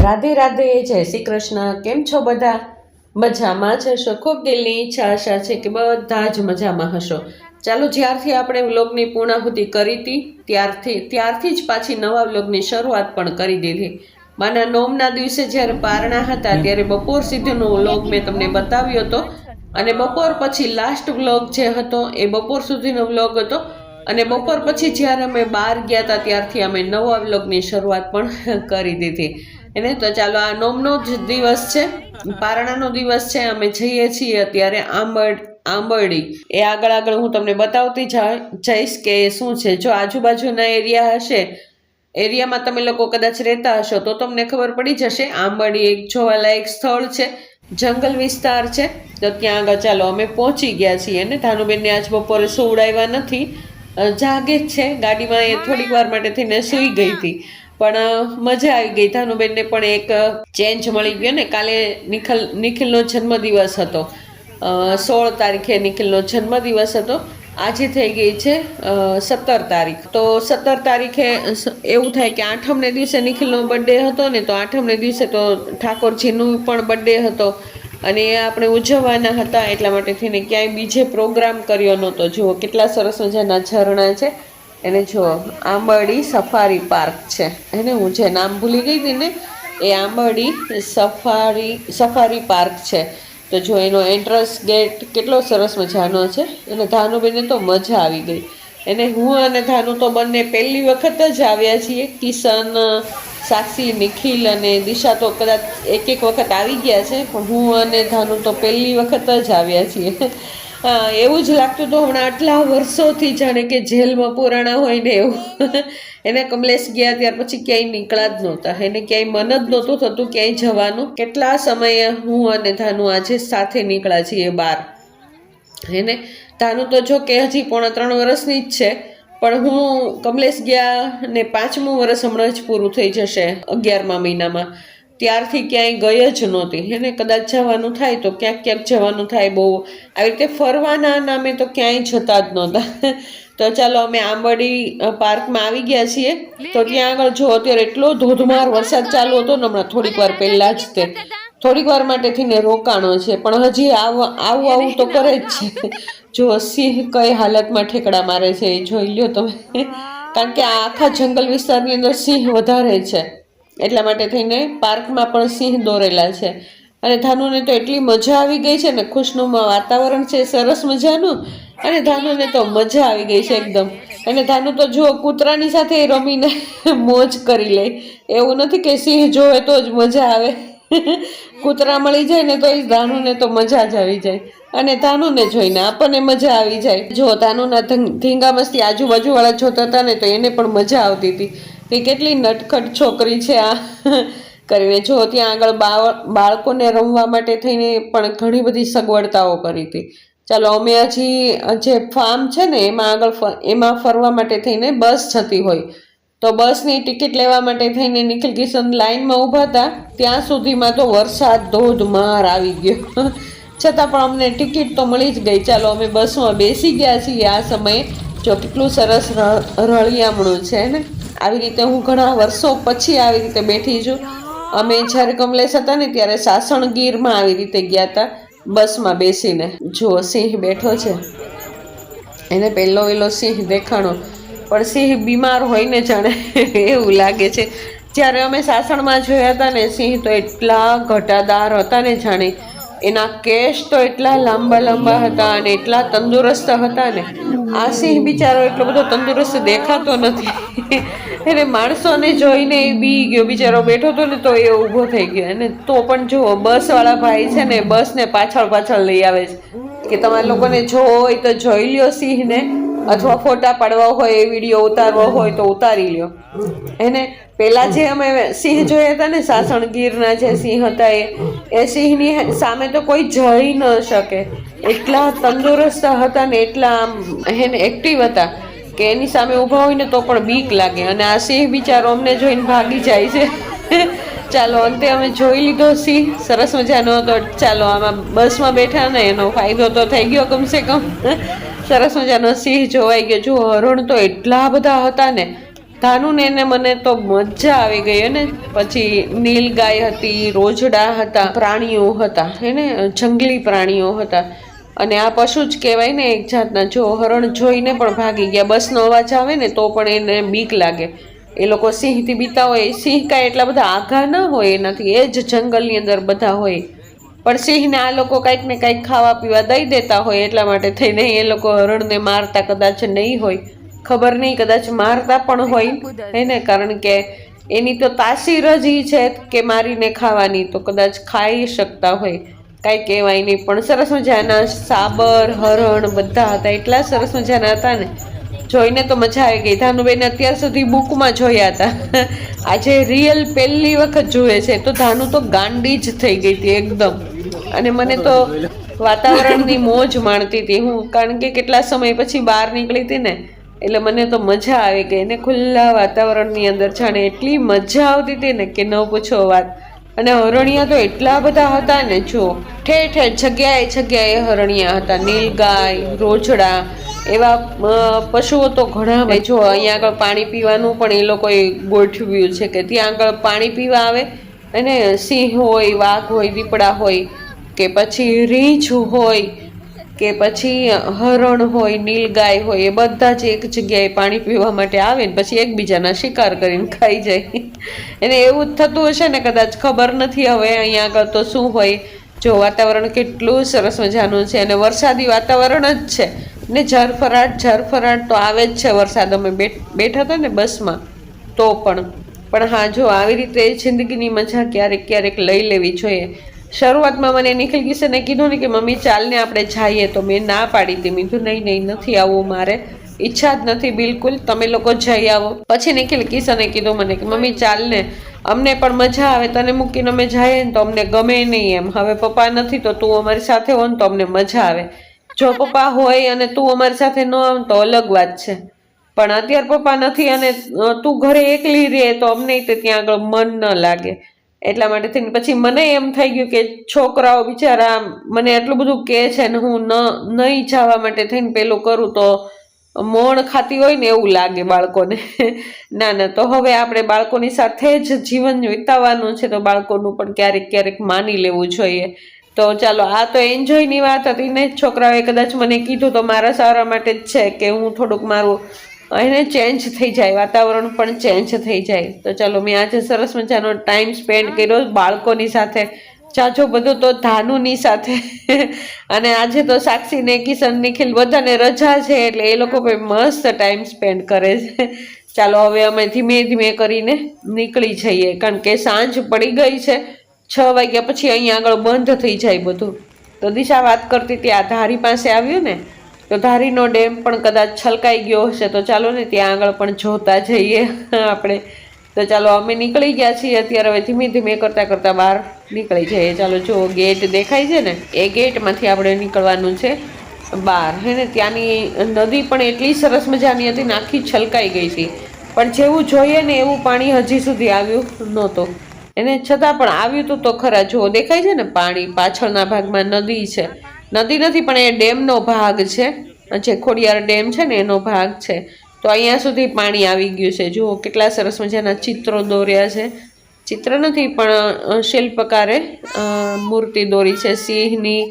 રાધે રાધે, જય શ્રી કૃષ્ણ। કેમ છો બધા? મજામાં જ હશો। ખૂબ દિલની ઈચ્છા આશા છે કે બધા જ મજામાં હશો। ચાલો, જ્યારથી આપણે વ્લોગની પૂર્ણાહુતિ કરી હતી ત્યારથી જ પાછી નવા વ્લોગની શરૂઆત પણ કરી દીધી। માના નોમના દિવસે જ્યારે પારણા હતા ત્યારે બપોર સુધીનો વ્લોગ મેં તમને બતાવ્યો હતો, અને બપોર પછી લાસ્ટ વ્લોગ જે હતો એ બપોર સુધીનો વ્લોગ હતો, અને બપોર પછી જ્યારે અમે બહાર ગયા હતા ત્યારથી અમે નવા વ્લોગની શરૂઆત પણ કરી દીધી। એને તો ચાલો, આ નોમનો જ દિવસ છે, પારણાનો દિવસ છે। અમે જઈએ છીએ અત્યારે આંબરડી। એ આગળ હું તમને બતાવતી જઈશ કે શું છે। જો આજુબાજુના એરિયામાં તમે લોકો કદાચ રહેતા હશો તો તમને ખબર પડી જશે। આંબરડી એક જોવાલાયક સ્થળ છે, જંગલ વિસ્તાર છે। તો ત્યાં આગળ ચાલો અમે પહોંચી ગયા છીએ। અને ધાનુબેનને આજ બપોરે સુવડાવ્યા નથી, જાગે જ છે। ગાડીમાં એ થોડીક વાર માટે થઈને સૂઈ ગઈ હતી, પણ મજા આવી ગઈ। ધાનુબેનને પણ એક ચેન્જ મળી ગયો ને। કાલે નિખિલનો જન્મદિવસ હતો, 16 તારીખે નિખિલનો જન્મદિવસ હતો। આજે થઈ ગઈ છે 17 તારીખ। તો 17 તારીખે એવું થાય કે આઠમને દિવસે નિખિલનો બર્થડે હતો ને, તો આઠમને દિવસે તો ઠાકોરજીનું પણ બર્થડે હતો, અને એ આપણે ઉજવવાના હતા। એટલા માટે થઈને ક્યાંય બીજે પ્રોગ્રામ કર્યો નહોતો। જુઓ કેટલા સરસ મજાના ઝરણા છે। એને જુઓ, આંબરડી સફારી પાર્ક છે। એને હું જે નામ ભૂલી ગઈ હતી ને, એ આંબરડી સફારી પાર્ક છે। તો જો એનો એન્ટ્રન્સ ગેટ કેટલો સરસ મજાનો છે, અને ધાનુબેનને તો મજા આવી ગઈ। એને હું અને ધાનુ તો બંને પહેલી વખત જ આવ્યા છીએ। કિશન, સાક્ષી, નિખિલ અને દિશા તો કદાચ એક વખત આવી ગયા છે, પણ હું અને ધાનુ તો પહેલી વખત જ આવ્યા છીએ। એવું જ લાગતું તો હમણાં આટલા વર્ષોથી જાણે કે જેલમાં પુરાણા હોય ને એવું। એને કમલેશ ગયા ત્યાર પછી ક્યાંય નીકળ્યા જ નહોતા, એને ક્યાંય મન જ નહોતું થતું ક્યાંય જવાનું। કેટલા સમયે હું અને ધાનુ આજે સાથે નીકળ્યા છીએ બહાર। એને ધાનુ તો જો કે હજી 3.5 વર્ષની જ છે, પણ હું કમલેશ ગયા ને 5મું વર્ષ હમણાં જ પૂરું થઈ જશે 11મા મહિનામાં, ત્યારથી ક્યાંય ગઈ જ નહોતી। એને કદાચ જવાનું થાય તો ક્યાંક જવાનું થાય, બહુ આવી રીતે ફરવાના નામે તો ક્યાંય જતા જ નહોતા। તો ચાલો, અમે આંબરડી પાર્કમાં આવી ગયા છીએ। તો ત્યાં આગળ જો અત્યારે એટલો ધોધમાર વરસાદ ચાલુ હતો ને, હમણાં થોડીક વાર પહેલા જ તે થોડીક વાર માટે થઈને રોકાણો છે, પણ હજી આવું તો કરે જ છે। જો સિંહ કઈ હાલતમાં ઠેકડા મારે છે એ જોઈ લ્યો તમે, કારણ કે આ આખા જંગલ વિસ્તારની અંદર સિંહ વધારે છે, એટલા માટે થઈને પાર્કમાં પણ સિંહ દોરેલા છે। અને ધાનુને તો એટલી મજા આવી ગઈ છે ને, ખુશનુમા વાતાવરણ છે સરસ મજાનું, અને ધાનુને તો મજા આવી ગઈ છે એકદમ। અને ધાનુ તો જો કૂતરાની સાથે રમીને મોજ કરી લે, એવું નથી કે સિંહ જોવે તો જ મજા આવે। કૂતરા મળી જાય ને તો એ ધાનુને તો મજા જ આવી જાય, અને ધાનુને જોઈને આપણને મજા આવી જાય। જો ધાનુના ધીંગા મસ્તી આજુબાજુ વાળા જોતા હતા ને, તો એને પણ મજા આવતી હતી કે કેટલી નટખટ છોકરી છે આ કરીને। જો ત્યાં આગળ બાળકોને રમવા માટે થઈને પણ ઘણી બધી સગવડતાઓ કરી હતી। ચાલો, અમે હજી જે ફાર્મ છે ને એમાં ફરવા માટે થઈને બસ જતી હોય, તો બસની ટિકિટ લેવા માટે થઈને નિખિલ કિશન લાઈનમાં ઊભા હતા, ત્યાં સુધીમાં તો વરસાદ ધોધમાર આવી ગયો। છતાં પણ અમને ટિકિટ તો મળી જ ગઈ। ચાલો, અમે બસમાં બેસી ગયા છીએ આ સમયે। જો કેટલું સરસ રળિયામણું છે ને, આવી રીતે હું ઘણા વર્ષો પછી આવી રીતે બેઠી છું। અમે જ્યારે કમલેશ હતા ને ત્યારે સાસણગીરમાં આવી રીતે ગયા હતા બસમાં બેસીને। જો સિંહ બેઠો છે, એને પહેલો સિંહ દેખાણો, પણ સિંહ બીમાર હોય ને જાણે એવું લાગે છે। જ્યારે અમે સાસણમાં જોયા હતા ને, સિંહ તો એટલા ઘટાદાર હતા ને, જાણે એના કેશ તો એટલા લાંબા હતા અને એટલા તંદુરસ્ત હતા ને। આ સિંહ બિચારો એટલો બધો તંદુરસ્ત દેખાતો નથી। એને માણસોને જોઈને એ બી ગયો, બિચારો બેઠો હતો ને તો એ ઊભો થઈ ગયો। અને તો પણ જુઓ, બસ વાળા ભાઈ છે ને બસને પાછળ લઈ આવે છે કે તમારે લોકોને જોવો હોય તો જોઈ લ્યો સિંહને, અથવા ફોટા પાડવા હોય, વિડીયો ઉતારવો હોય તો ઉતારી લ્યો. એને પેલા જે અમે સિંહ જોયા હતા ને, સાસણ ગીરના જે સિંહ હતા, એ સિંહની સામે તો કોઈ જઈ ન શકે, એટલા તંદુરસ્ત હતા ને એટલા એને એક્ટિવ હતા કે એની સામે ઊભા હોય ને તો પણ બીક લાગે. અને આ સિંહ બિચારો અમને જોઈને ભાગી જાય છે. ચાલો અંતે અમે જોઈ લીધો સિંહ, સરસ મજાનો હતો. ચાલો આમાં બસમાં બેઠા ને એનો ફાયદો તો થઈ ગયો કમસે કમ. સરસ મજાનો સિંહ જોવાઈ ગયો. જો હરણ તો એટલા બધા હતા ને, ધાનું ને એને મને તો મજા આવી ગઈ. અને પછી નીલગાય હતી, રોજડા હતા, પ્રાણીઓ હતા, એને જંગલી પ્રાણીઓ હતા. અને આ પશુ જ કહેવાય ને એક જાતના. જો હરણ જોઈને પણ ભાગી ગયા. બસનો અવાજ આવે ને તો પણ એને બીક લાગે. એ લોકો સિંહથી બીતા હોય. સિંહ કાંઈ એટલા બધા આઘા ન હોય એનાથી, એ જ જંગલની અંદર બધા હોય. પણ સિંહને આ લોકો કંઈક ને કંઈક ખાવા પીવા દઈ દેતા હોય, એટલા માટે થઈને એ લોકો હરણને મારતા કદાચ નહીં હોય, ખબર નહીં, કદાચ મારતા પણ હોય એને, કારણ કે એની તો તાસીર જ ઈ છે કે મારીને ખાવાની, તો કદાચ ખાઈ શકતા હોય, કાંઈ કહેવાય નહીં. પણ સરસ મજાના સાબર, હરણ બધા હતા, એટલા સરસ મજાના હતા ને, જોઈને તો મજા આવી ગઈ. ધાનુબેન અત્યાર સુધી બુકમાં જોયા હતા, આજે રિયલ પહેલી વખત જુએ છે. તો ધાનુ તો ગાંડી જ થઈ ગઈ હતી એકદમ. અને મને તો વાતાવરણની મોજ માણતી હતી હું, કારણ કે કેટલા સમય પછી બહાર નીકળી હતી ને, એટલે મને તો મજા આવી ગઈ. ને ખુલ્લા વાતાવરણની અંદર જાણે એટલી મજા આવતી હતી ને કે ન પૂછો વાત. અને હરણિયા તો એટલા બધા હતા ને, જો ઠેર ઠેર જગ્યાએ જગ્યાએ હરણિયા હતા. નીલગાય, રોજડા, એવા પશુઓ તો ઘણા હોય. જો અહીંયા આગળ પાણી પીવાનું પણ એ લોકોએ ગોઠવ્યું છે કે ત્યાં આગળ પાણી પીવા આવે. અને સિંહ હોય, વાઘ હોય, દીપડા હોય, કે પછી રીંછ હોય, કે પછી હરણ હોય, નીલગાય હોય, એ બધા જ એક જગ્યાએ પાણી પીવા માટે આવે ને પછી એકબીજાના શિકાર કરીને ખાઈ જાય. એને એવું જ થતું હશે ને કદાચ, ખબર નથી હવે અહીંયા આગળ તો શું હોય. જો વાતાવરણ કેટલું સરસ મજાનું છે, અને વરસાદી વાતાવરણ જ છે ને. ઝરફરાટ તો આવે જ છે વરસાદ. અમે બેઠા હતા ને બસમાં તો પણ હા, જો આવી રીતે જિંદગીની મજા ક્યારેક ક્યારેક લઈ લેવી જોઈએ. શરૂઆતમાં મને નિખિલ કિશને કીધું ને કે મમ્મી ચાલને આપણે જઈએ, તો મેં ના પાડી હતી. મેં કીધું નહીં, નથી આવવું, મારે ઈચ્છા જ નથી બિલકુલ, તમે લોકો જઈ આવો. પછી નિખિલ કિશને કીધું મને કે મમ્મી ચાલને, અમને પણ મજા આવે, તને મૂકીને અમે જઈએ ને તો અમને ગમે નહીં એમ. હવે પપ્પા નથી તો તું અમારી સાથે હો ને તો અમને મજા આવે. જો પપ્પા હોય અને તું અમારી સાથે ન આવ તો અલગ વાત છે, પણ અત્યારે પપ્પા નથી અને તું ઘરે એકલી રહે તો અમને ત્યાં આગળ મન ન લાગે. એટલા માટે થઈને પછી મને એમ થઈ ગયું કે છોકરાઓ બિચારા મને એટલું બધું કહે છે ને, હું નહીં જવા માટે થઈને પેલું કરું તો મોણ ખાતી હોય ને એવું લાગે બાળકોને. ના, તો હવે આપણે બાળકોની સાથે જ જીવન વિતાવવાનું છે, તો બાળકોનું પણ ક્યારેક ક્યારેક માની લેવું જોઈએ. તો ચાલો, આ તો એન્જોયની વાત હતી ને. છોકરાઓએ કદાચ મને કીધું તો મારા સારા માટે જ છે કે હું થોડુંક મારું એને ચેન્જ થઈ જાય, વાતાવરણ પણ ચેન્જ થઈ જાય. તો ચાલો, મેં આજે સરસ મજાનો ટાઈમ સ્પેન્ડ કર્યો બાળકોની સાથે, જાજો બધું તો ધાનુની સાથે. અને આજે તો સાક્ષી ને કિશન, નિખિલ બધાને રજા છે એટલે એ લોકો પણ મસ્ત ટાઈમ સ્પેન્ડ કરે છે. ચાલો, હવે અમે ધીમે ધીમે કરીને નીકળી જઈએ, કારણ કે સાંજ પડી ગઈ છે. 6 વાગ્યા પછી અહીંયા આગળ બંધ થઈ જાય બધું. તો દિશા વાત કરતી હતી, આ ધારી પાસે આવ્યું ને તો ધારીનો ડેમ પણ કદાચ છલકાઈ ગયો હશે. તો ચાલો ને ત્યાં આગળ પણ જોતા જઈએ આપણે. તો ચાલો, અમે નીકળી ગયા છીએ અત્યારે. હવે ધીમે ધીમે કરતા બહાર નીકળી જઈએ. ચાલો, જો ગેટ દેખાય છે ને, એ ગેટમાંથી આપણે નીકળવાનું છે બહાર. હે ને, ત્યાંની નદી પણ એટલી સરસ મજાની હતી ને, આખી છલકાઈ ગઈ હતી. પણ જેવું જોઈએ ને એવું પાણી હજી સુધી આવ્યું નહોતું. એને છતાં પણ આવ્યું તો ખરા. જો દેખાય છે ને પાણી, પાછળના ભાગમાં નદી છે. નદી નથી પણ એ ડેમનો ભાગ છે, જે ખોડિયાર ડેમ છે ને એનો ભાગ છે. તો અહીંયા સુધી પાણી આવી ગયું છે. જુઓ કેટલા સરસ મજાના ચિત્રો દોર્યા છે. ચિત્ર નથી પણ શિલ્પકારે મૂર્તિ દોરી છે સિંહની.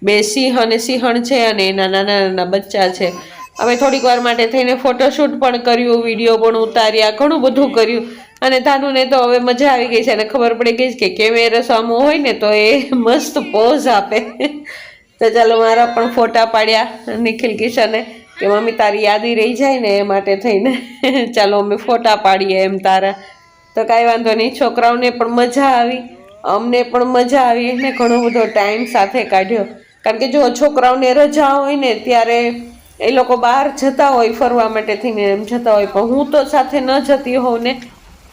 2 સિંહ અને સિંહણ છે, અને એના નાના નાના બચ્ચા છે. અમે થોડીક વાર માટે થઈને ફોટોશૂટ પણ કર્યું, વિડીયો પણ ઉતાર્યા, ઘણું બધું કર્યું. અને ધાનુને તો હવે મજા આવી ગઈ છે, અને ખબર પડી ગઈ છે કે કેમેરા સામો હોય ને તો એ મસ્ત પોઝ આપે. તો ચાલો, મારા પણ ફોટા પાડ્યા નિખિલ કિશને કે મમ્મી તારી યાદી રહી જાય ને એ માટે થઈને. ચાલો, અમે ફોટા પાડીએ એમ તારા. તો કાંઈ વાંધો નહીં, છોકરાઓને પણ મજા આવી, અમને પણ મજા આવી. એને ઘણો બધો ટાઈમ સાથે કાઢ્યો, કારણ કે જો છોકરાઓને રજા હોય ને ત્યારે એ લોકો બહાર જતા હોય ફરવા માટે થઈને એમ જતા હોય, પણ હું તો સાથે ન જતી હોઉં ને,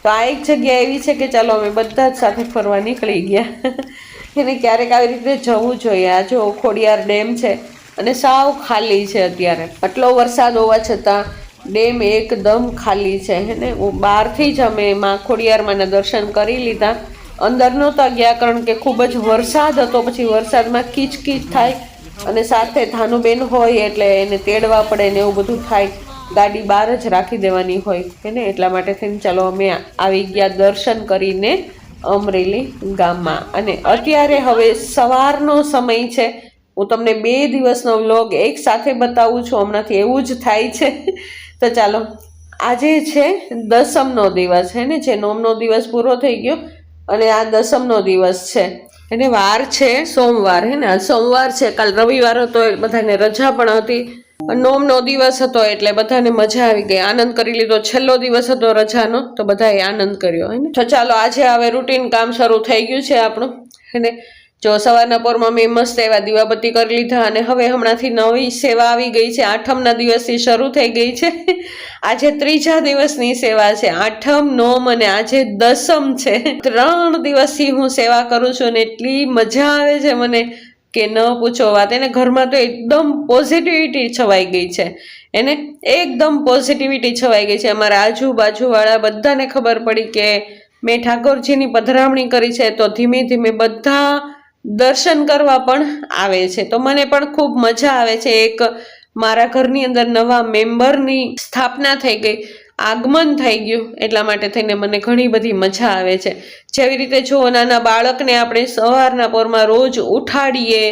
તો આ એક જગ્યા એવી છે કે ચાલો અમે બધા જ સાથે ફરવા નીકળી ગયા. એને ક્યારેક આવી રીતે જવું જોઈએ. આ જો ખોડિયાર ડેમ છે અને સાવ ખાલી છે અત્યારે. આટલો વરસાદ હોવા છતાં ડેમ એકદમ ખાલી છે. હેને બહારથી જ અમે માં ખોડિયારમાંના દર્શન કરી લીધા. અંદર નહોતા ગયા કારણ કે ખૂબ જ વરસાદ હતો. પછી વરસાદમાં કીચકીચ થાય અને સાથે ધાનુબેન હોય એટલે એને તેડવા પડે ને એવું બધું થાય. ગાડી બહાર જ રાખી દેવાની હોય એને એટલા માટે થઈને ચાલો અમે આવી ગયા દર્શન કરીને અમરેલી ગામમાં. અને અત્યારે હવે સવારનો સમય છે. હું તમને 2 દિવસનો વ્લોગ એક સાથે બતાવું છું હમણાંથી, એવું જ થાય છે. તો ચાલો, આજે છે દસમનો દિવસ હે ને, જે નોમનો દિવસ પૂરો થઈ ગયો અને આ દસમનો દિવસ છે. એને વાર છે સોમવાર, હે ને આ સોમવાર છે. કાલ રવિવાર હતો, બધાને રજા પણ હતી. નોમનો દિવસ હતો એટલે બધાને મજા આવી ગઈ, આનંદ કરી લીધો. છેલ્લો દિવસ હતો રજાનો તો બધાએ આનંદ કર્યો હે ને. તો ચાલો આજે હવે રૂટીન કામ શરૂ થઈ ગયું છે આપણું હેને. જો સવારના પોરમાં મેં મસ્ત એવા દીવાબત્તી કરી લીધા અને હવે હમણાંથી નવી સેવા આવી ગઈ છે. આઠમના દિવસથી શરૂ થઈ ગઈ છે. આજે 3જા દિવસની સેવા છે. આઠમ, નોમ અને આજે દસમ છે. 3 દિવસથી હું સેવા કરું છું અને એટલી મજા આવે છે મને કે ન પૂછો વાત. એને ઘરમાં તો એકદમ પોઝિટિવિટી છવાઈ ગઈ છે. એને એકદમ પોઝિટિવિટી છવાઈ ગઈ છે. અમારા આજુબાજુવાળા બધાને ખબર પડી કે મેં ઠાકોરજીની પધરામણી કરી છે, તો ધીમે ધીમે બધા દર્શન કરવા પણ આવે છે. તો મને પણ ખૂબ મજા આવે છે. એક મારા ઘરની અંદર નવા મેમ્બરની સ્થાપના થઈ ગઈ, આગમન થઈ ગયું, એટલા માટે થઈને મને ઘણી બધી મજા આવે છે. જેવી રીતે જો નાના બાળકને આપણે સવારના પોરમાં રોજ ઉઠાડીએ,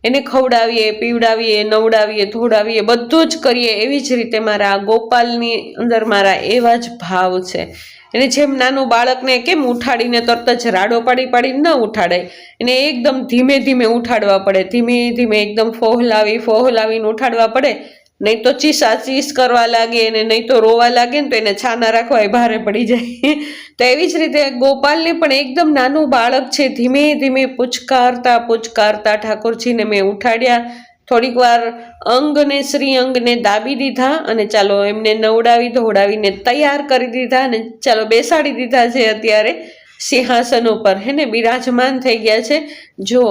એને ખવડાવીએ, પીવડાવીએ, નવડાવીએ, ધોડાવીએ, બધું જ કરીએ, એવી જ રીતે મારા ગોપાલની અંદર મારા એવા જ ભાવ છે. એને જેમ નાનું બાળકને કેમ ઉઠાડીને તરત જ રાડો પાડીને ન ઉઠાડાય, એને એકદમ ધીમે ધીમે ઉઠાડવા પડે. ધીમે ધીમે એકદમ ફોહલાવીને ઉઠાડવા પડે. નહીં તો ચીસ કરવા લાગે અને નહીં તો રોવા લાગે ને તો એને છાના રાખવા એ ભારે પડી જાય. તો એવી જ રીતે ગોપાલને પણ એકદમ નાનું બાળક છે. ધીમે ધીમે પૂચકારતા ઠાકોરજીને મેં ઉઠાડ્યા. થોડીક વાર અંગને શ્રી અંગને દાબી દીધા અને ચાલો એમને નવડાવી ધોડાવીને તૈયાર કરી દીધા અને ચાલો બેસાડી દીધા છે અત્યારે સિંહાસન ઉપર હેને, બિરાજમાન થઈ ગયા છે. જો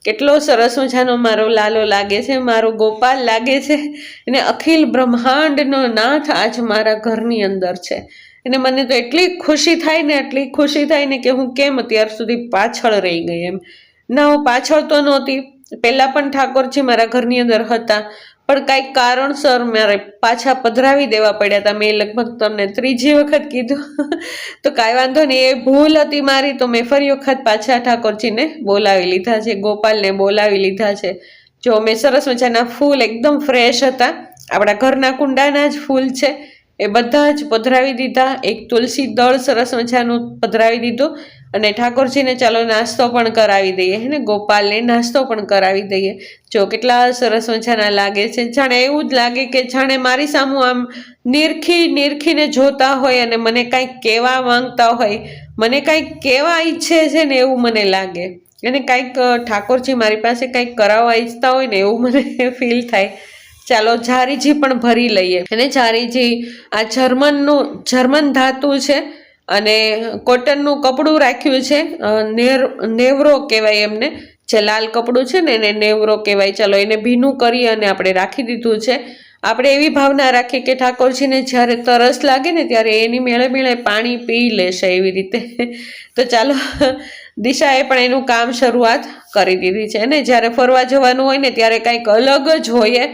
કેટલો સરસ મજાનો મારો લાલો લાગે છે, મારો ગોપાલ લાગે છે. અને અખિલ બ્રહ્માંડનો નાથ આજ મારા ઘરની અંદર છે. અને મને તો એટલી ખુશી થાય ને કે હું કેમ અત્યાર સુધી પાછળ રહી ગઈ એમ. ના, હું પાછળ તો નહોતી. પહેલા પણ ઠાકોરજી મારા ઘરની અંદર હતા, પણ કાંઈક કારણસર મારે પાછા પધરાવી દેવા પડ્યા હતા. મેં લગભગ તમને 3જી વખત કીધું. તો કાંઈ વાંધો નહીં, એ ભૂલ હતી મારી. તો મેં ફરી વખત પાછા ઠાકોરજીને બોલાવી લીધા છે, ગોપાલને બોલાવી લીધા છે. જો મેં સરસ મજાના ફૂલ એકદમ ફ્રેશ હતા, આપણા ઘરના કુંડાના જ ફૂલ છે, એ બધા જ પધરાવી દીધા. એક તુલસી દળ સરસ મજાનું પધરાવી દીધું અને ઠાકોરજીને ચાલો નાસ્તો પણ કરાવી દઈએ હે ને, ગોપાલને નાસ્તો પણ કરાવી દઈએ. જો કેટલા સરસ મજાના લાગે છે. જાણે એવું જ લાગે કે જાણે મારી સામું આમ નિરખીને જોતા હોય અને મને કાંઈક કહેવા માંગતા હોય, મને કાંઈક કહેવા ઈચ્છે છે ને એવું મને લાગે. અને કાંઈક ઠાકોરજી મારી પાસે કાંઈક કરાવવા ઈચ્છતા હોય ને એવું મને ફીલ થાય. ચાલો જારીજી પણ ભરી લઈએ. અને જારીજી આ જર્મન ધાતુ છે અને કોટનનું કપડું રાખ્યું છે. નેવરો કહેવાય એમને, જે લાલ કપડું છે ને એને નેવરો કહેવાય. ચાલો એને ભીનું કરી અને આપણે રાખી દીધું છે. આપણે એવી ભાવના રાખીએ કે ઠાકોરજીને જ્યારે તરસ લાગે ને ત્યારે એની મેળે પાણી પી લેશે એવી રીતે. તો ચાલો, દિશાએ પણ એનું કામ શરૂઆત કરી દીધી છે. અને જ્યારે ફરવા જવાનું હોય ને ત્યારે કંઈક અલગ જ હોય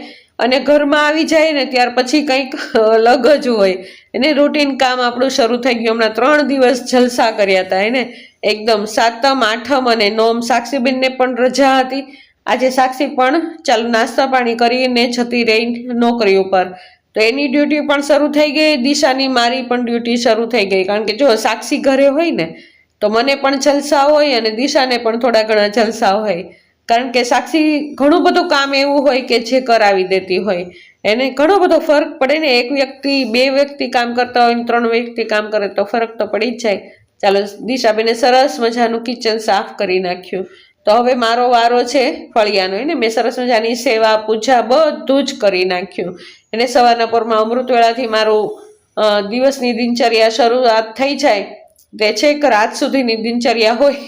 અને ઘરમાં આવી જાય ને ત્યાર પછી કંઈક અલગ જ હોય. એને રૂટીન કામ આપણું શરૂ થઈ ગયું. હમણાં 3 દિવસ જલસા કર્યા હતા એને એકદમ. 7મ, 8મ અને નોમ સાક્ષીબેનને પણ રજા હતી. આજે સાક્ષી પણ ચાલો નાસ્તા પાણી કરીને જતી રહી નોકરી ઉપર, તો એની ડ્યુટી પણ શરૂ થઈ ગઈ. દિશાની મારી પણ ડ્યુટી શરૂ થઈ ગઈ. કારણ કે જો સાક્ષી ઘરે હોય ને તો મને પણ જલસા હોય અને દિશાને પણ થોડા ઘણા જલસા હોય. કારણ કે સાક્ષી ઘણું બધું કામ એવું હોય કે જે કરાવી દેતી હોય. એને ઘણો બધો ફરક પડે ને. 1 વ્યક્તિ 2 વ્યક્તિ કામ કરતા હોય ને 3 વ્યક્તિ કામ કરે તો ફરક તો પડી જ જાય. ચાલો, દિશાબેને સરસ મજાનું કિચન સાફ કરી નાખ્યું. તો હવે મારો વારો છે ફળિયાનો. એને મેં સરસ મજાની સેવા પૂજા બધું જ કરી નાખ્યું. એને સવારના પોરમાં અમૃત વેળાથી મારું દિવસની દિનચર્યા શરૂઆત થઈ જાય તે છેક રાત સુધીની દિનચર્યા હોય.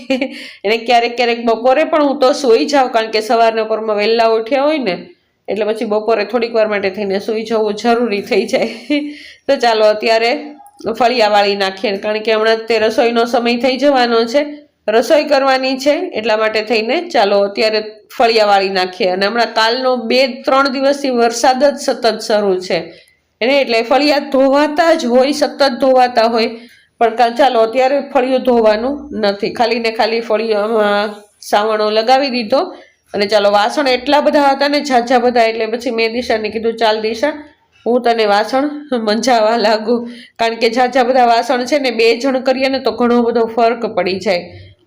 એને ક્યારેક ક્યારેક બપોરે પણ હું તો સૂઈ જાઉં, કારણ કે સવારના પોરમાં વહેલા ઉઠ્યા હોય ને એટલે પછી બપોરે થોડીક વાર માટે થઈને સૂઈ જવું જરૂરી થઈ જાય. તો ચાલો અત્યારે ફળિયા વાળી નાખીએ, કારણ કે હમણાં તે રસોઈનો સમય થઈ જવાનો છે, રસોઈ કરવાની છે, એટલા માટે થઈને ચાલો અત્યારે ફળિયા વાળી નાખીએ. અને હમણાં કાલનો 2-3 દિવસથી વરસાદ જ સતત શરૂ છે એને, એટલે ફળિયા ધોવાતા જ હોય, સતત ધોવાતા હોય. પણ ચાલો અત્યારે ફળિયું ધોવાનું નથી, ખાલી ને ખાલી ફળિયામાં સાવણો લગાવી દીધો. અને ચાલો વાસણ એટલા બધા હતા ને, ઝાઝા બધા, એટલે પછી મેં દિશાને કીધું ચાલ દિશા હું તને વાસણ મંજાવા લાગુ, કારણ કે ઝાઝા બધા વાસણ છે ને 2 જણ કરીએ ને તો ઘણો બધો ફરક પડી જાય.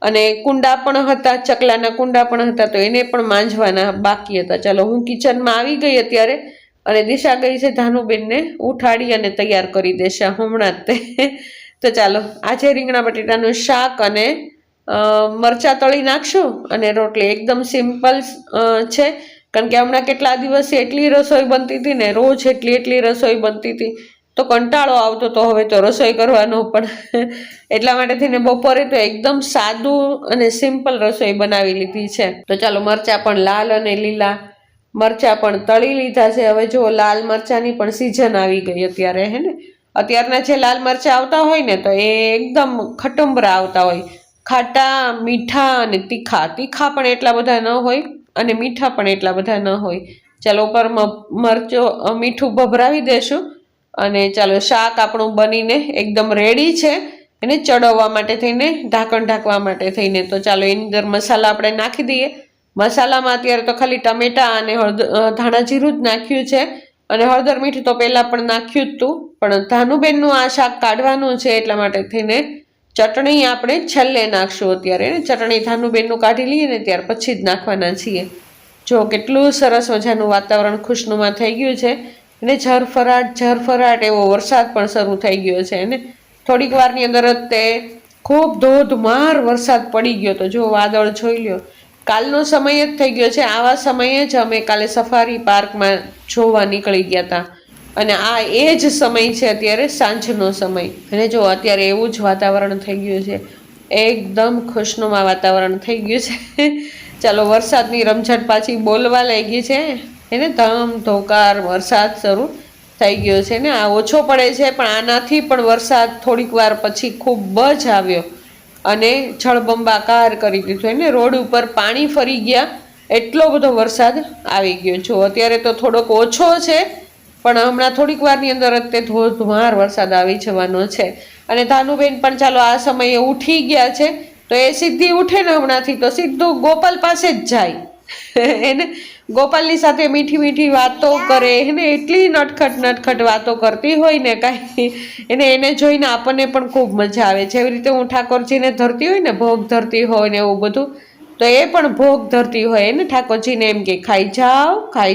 અને કુંડા પણ હતા, ચકલાના કુંડા પણ હતા, તો એને પણ માંજવાના બાકી હતા. ચાલો હું કિચનમાં આવી ગઈ અત્યારે, અને દિશા ગઈ છે ધાનુબેનને ઉઠાડી અને તૈયાર કરી દેશે હમણાં જ તે. તો ચાલો આજે રીંગણા બટેટાનું શાક અને મરચાં તળી નાખશું અને રોટલી. એકદમ સિમ્પલ છે, કારણ કે હમણાં કેટલા દિવસથી એટલી રસોઈ બનતી હતી ને, રોજ એટલી રસોઈ બનતી હતી તો કંટાળો આવતો તો હવે તો રસોઈ કરવાનો પણ. એટલા માટે થઈને બપોરે તો એકદમ સાદું અને સિમ્પલ રસોઈ બનાવી લીધી છે. તો ચાલો મરચાં પણ લાલ અને લીલા મરચાં પણ તળી લીધા છે. હવે જો લાલ મરચાંની પણ સિઝન આવી ગઈ અત્યારે, હે ને. અત્યારના જે લાલ મરચાં આવતા હોય ને તો એ એકદમ ખટંબરા આવતા હોય, ખાટા, મીઠા અને તીખા. તીખા પણ એટલા બધા ન હોય અને મીઠા પણ એટલા બધા ન હોય. ચાલો ઉપર મીઠું ભભરાવી દેશું. અને ચાલો શાક આપણું બનીને એકદમ રેડી છે એને ચડવવા માટે થઈને, ઢાંકણ ઢાંકવા માટે થઈને. તો ચાલો એની અંદર મસાલા આપણે નાખી દઈએ. મસાલામાં અત્યારે તો ખાલી ટમેટા અને ધાણા જીરું જ નાખ્યું છે, અને હળદર મીઠું તો પહેલાં પણ નાખ્યું જ હતું, પણ ધાનુબેનનું આ શાક કાઢવાનું છે એટલા માટે થઈને ચટણી આપણે છેલ્લે નાખશું. અત્યારે ચટણી ધાનુબેનનું કાઢી લઈએ ને ત્યાર પછી જ નાખવાના છીએ. જો કેટલું સરસ મજાનું વાતાવરણ ખુશનુમા થઈ ગયું છે, અને ઝરફરાટ એવો વરસાદ પણ શરૂ થઈ ગયો છે. અને થોડીક વારની અંદર જ તે ખૂબ ધોધમાર વરસાદ પડી ગયો. તો જો વાદળ જોઈ લ્યો, કાલનો સમય જ થઈ ગયો છે. આવા સમયે જ અમે કાલે સફારી પાર્કમાં જોવા નીકળી ગયા હતા, અને આ એ જ સમય છે અત્યારે, સાંજનો સમય. અને જો અત્યારે એવું જ વાતાવરણ થઈ ગયું છે, એકદમ ખુશનુમા વાતાવરણ થઈ ગયું છે. ચાલો વરસાદની રમઝટ પાછી બોલવા લાગી છે એને, ધમધોકાર વરસાદ શરૂ થઈ ગયો છે ને. આ ઓછો પડે છે, પણ આનાથી પણ વરસાદ થોડીક વાર પછી ખૂબ જ આવ્યો અને જળબંબાકાર કરી દીધું એને. રોડ ઉપર પાણી ફરી ગયા, એટલો બધો વરસાદ આવી ગયો. જો અત્યારે તો થોડોક ઓછો છે, પણ હમણાં થોડીક વારની અંદર જ તે ધોધમાર વરસાદ આવી જવાનો છે. અને ધાનુબેન પણ ચાલો આ સમયે ઉઠી ગયા છે, તો એ સીધી ઉઠે ને હમણાંથી તો સીધું ગોપાલ પાસે જ જાય એને. ગોપાલની સાથે મીઠી વાતો કરે એને, એટલી નટખટ વાતો કરતી હોય ને કાંઈ એને જોઈને આપણને પણ ખૂબ મજા આવે. જેવી રીતે હું ઠાકોરજીને ધરતી હોય ને, ભોગ ધરતી હોય ને એવું બધું, તો એ પણ ભોગ ધરતી હોય એને. ઠાકોરજીને એમ કે ખાઈ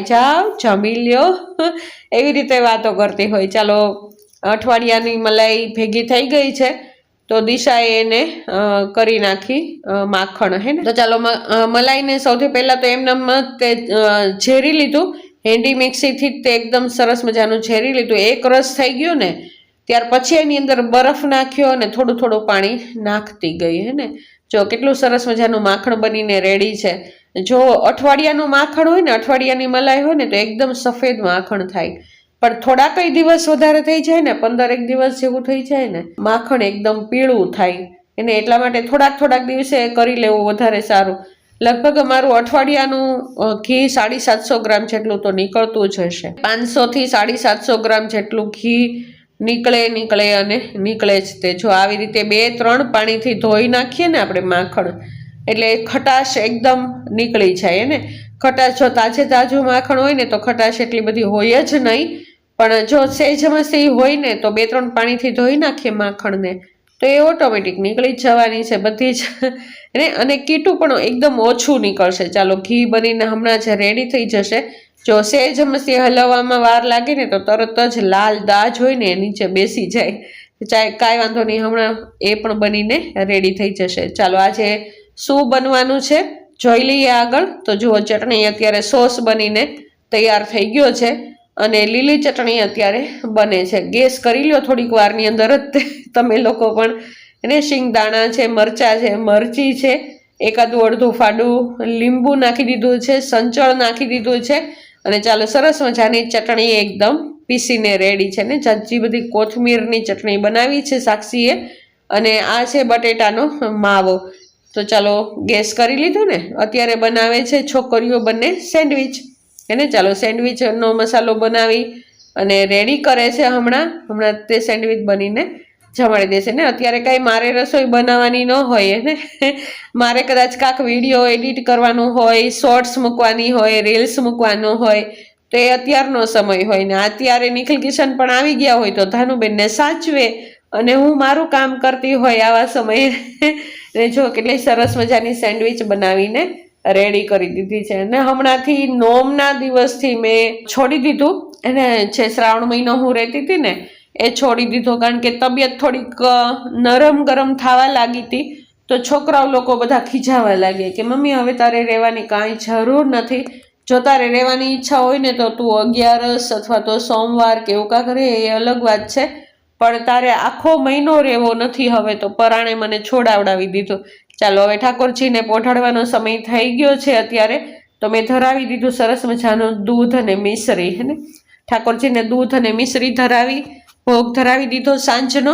જાઓ, જમી લ્યો, એવી રીતે વાતો કરતી હોય. ચાલો અઠવાડિયાની મલાઈ ભેગી થઈ ગઈ છે, તો દિશાએ એને કરી નાખી માખણ, હે ને. તો ચાલો મલાઈને સૌથી પહેલાં તો એમને તે ઝેરી લીધું, હેન્ડી મિક્સીથી તે એકદમ સરસ મજાનું ઝેરી લીધું. એક રસ થઈ ગયો ને ત્યાર પછી એની અંદર બરફ નાખ્યો અને થોડું પાણી નાખતી ગઈ, હે ને. જો કેટલું સરસ મજાનું માખણ બનીને રેડી છે. જો અઠવાડિયાનું માખણ હોય ને, અઠવાડિયાની મલાઈ હોય ને, તો એકદમ સફેદ માખણ થાય. પણ થોડા કઈ દિવસ વધારે થઈ જાય ને, 15 દિવસ જેવું થઈ જાય ને, માખણ એકદમ પીળું થાય એને. એટલા માટે થોડાક દિવસે કરી લેવું વધારે સારું. લગભગ અમારું અઠવાડિયાનું ઘી 750 ગ્રામ જેટલું તો નીકળતું જ હશે. 500 થી 750 ગ્રામ જેટલું ઘી નીકળે જ તે. જો આવી રીતે 2-3 પાણીથી ધોઈ નાખીએ ને આપણે માખણ, એટલે ખટાશ એકદમ નીકળી જાય ને. ખટાશ જો તાજું માખણ હોય ને તો ખટાશ એટલી બધી હોય જ નહીં, પણ જો સહેજમસી હોય ને તો 2-3 પાણીથી ધોઈ નાખીએ માખણને તો એ ઓટોમેટિક નીકળી જ જવાની છે બધી જ ને. અને કીટું પણ એકદમ ઓછું નીકળશે. ચાલો ઘી બનીને હમણાં જ રેડી થઈ જશે. જો સહેજમસી હલાવવામાં વાર લાગે ને તો તરત જ લાલ દાજ હોય ને નીચે બેસી જાય. કાંઈ વાંધો નહીં, હમણાં એ પણ બનીને રેડી થઈ જશે. ચાલો આજે શું બનવાનું છે જોઈ લઈએ આગળ. તો જુઓ ચટણી અત્યારે સોસ બનીને તૈયાર થઈ ગયો છે અને લીલી ચટણી અત્યારે બને છે. ગેસ કરી લ્યો થોડીક વારની અંદર જ તમે લોકો પણ. એને શિંગદાણા છે, મરચાં છે, મરચી છે, એકાદું અડધું ફાડું લીંબુ નાખી દીધું છે, સંચળ નાખી દીધું છે અને ચાલો સરસ મજાની ચટણી એકદમ પીસીને રેડી છે ને. જાજી બધી કોથમીરની ચટણી બનાવી છે સાક્ષીએ અને આ છે બટેટાનો માવો. તો ચાલો ગેસ કરી લીધું ને. અત્યારે બનાવે છે છોકરીઓ બંને સેન્ડવિચ એને. ચાલો સેન્ડવિચનો મસાલો બનાવી અને રેડી કરે છે. હમણાં તે સેન્ડવિચ બનીને જમાડી દેશે ને. અત્યારે કાંઈ મારે રસોઈ બનાવવાની ન હોય ને, મારે કદાચ કાંક વિડીયો એડિટ કરવાનું હોય, શોર્ટ્સ મૂકવાની હોય, રીલ્સ મૂકવાનું હોય તો એ અત્યારનો સમય હોય ને. અત્યારે નિખિલ કિશન પણ આવી ગયા હોય તો ધાનુબેનને સાચવે અને હું મારું કામ કરતી હોય આવા સમયે. ને જો કેટલી સરસ મજાની સેન્ડવિચ બનાવીને રેડી કરી દીધી છે. અને હમણાંથી નોમના દિવસથી મેં છોડી દીધું એને. છે શ્રાવણ મહિનો હું રહેતી હતી ને એ છોડી દીધો, કારણ કે તબિયત થોડીક નરમ ગરમ થવા લાગી હતી. તો છોકરાઓ લોકો બધા ખીજાવા લાગે કે મમ્મી હવે તારે રહેવાની કાંઈ જરૂર નથી. જો તારે રહેવાની ઈચ્છા હોય ને તો તું 11 અથવા તો સોમવાર કે એવું કાંક રહે, એ અલગ વાત છે, પણ તારે આખો મહિનો રહેવો નથી હવે. તો પરાણે મને છોડાવડાવી દીધું. ચાલો હવે ઠાકોરજીને પોઢાડવાનો સમય થઈ ગયો છે અત્યારે. તો મેં ધરાવી દીધું સરસ મજાનું દૂધ અને મિશ્રી હે ને. ઠાકોરજીને દૂધ અને મિશ્રી ધરાવી, ભોગ ધરાવી દીધો સાંજનો.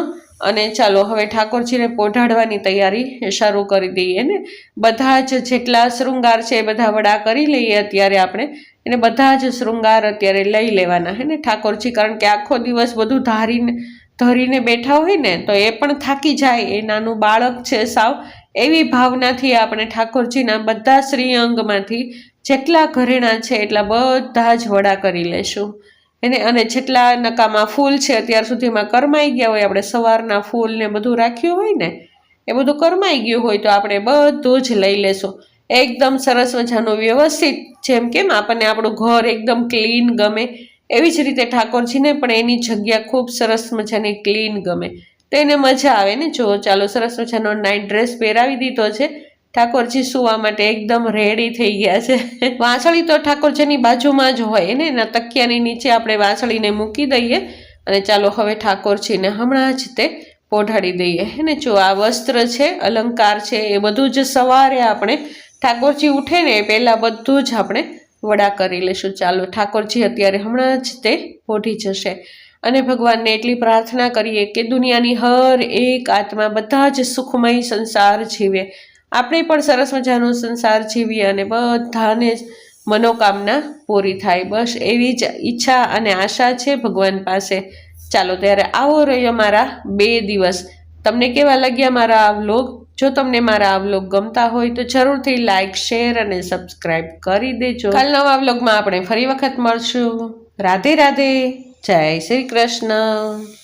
અને ચાલો હવે ઠાકોરજીને પોઢાડવાની તૈયારી શરૂ કરી દઈએ ને. બધા જ જેટલા શૃંગાર છે એ બધા વડા કરી લઈએ અત્યારે આપણે. એને બધા જ શૃંગાર અત્યારે લઈ લેવાના હે ને ઠાકોરજી, કારણ કે આખો દિવસ બધું ધરીને બેઠા હોય ને તો એ પણ થાકી જાય. એ નાનું બાળક છે સાવ, એવી ભાવનાથી આપણે ઠાકોરજીના બધા શ્રીઅંગમાંથી જેટલા ઘરેણા છે એટલા બધા જ વડા કરી લેશું એને. અને જેટલા નકામાં ફૂલ છે અત્યાર સુધીમાં કરમાઈ ગયા હોય, આપણે સવારના ફૂલ ને બધું રાખ્યું હોય ને એ બધું કરમાઈ ગયું હોય તો આપણે બધું જ લઈ લેશું એકદમ સરસ મજાનું વ્યવસ્થિત. જેમ કેમ આપણને આપણું ઘર એકદમ ક્લીન ગમે એવી જ રીતે ઠાકોરજીને પણ એની જગ્યા ખૂબ સરસ મજાની ક્લીન ગમે, તો એને મજા આવે ને. જો ચાલો સરસ મજાનો નાઇટ ડ્રેસ પહેરાવી દીધો છે. ઠાકોરજી સુવા માટે એકદમ રેડી થઈ ગયા છે. વાંસળી તો ઠાકોરજીની બાજુમાં જ હોય ને, એના તકિયાની નીચે આપણે વાંસળીને મૂકી દઈએ અને ચાલો હવે ઠાકોરજીને હમણાં જ તે પોઢાડી દઈએ હે ને. જો આ વસ્ત્ર છે, અલંકાર છે, એ બધું જ સવારે આપણે ઠાકોરજી ઉઠે ને એ પહેલાં બધું જ આપણે વડા કરી લઈશું. ચાલો ઠાકોરજી અત્યારે હમણાં જ તે પોઢી જશે અને ભગવાનને એટલી પ્રાર્થના કરીએ કે દુનિયાની હર એક આત્મા બધા જ સુખમય સંસાર જીવે, આપણે પણ સરસ મજાનો સંસાર જીવીએ અને બધાને જ મનોકામના પૂરી થાય. બસ એવી જ ઈચ્છા અને આશા છે ભગવાન પાસે. ચાલો ત્યારે આવો રહ્યો મારા 2 દિવસ. તમને કેવા લાગ્યા મારા આ વ્લોગ? જો તમને મારા આ વ્લોગ ગમતા હોય તો જરૂરથી લાઇક, શેર અને સબસ્ક્રાઈબ કરી દેજો. કાલ નવા વ્લોગમાં આપણે ફરી વખત મળશું. રાધે રાધે, જય શ્રી કૃષ્ણ.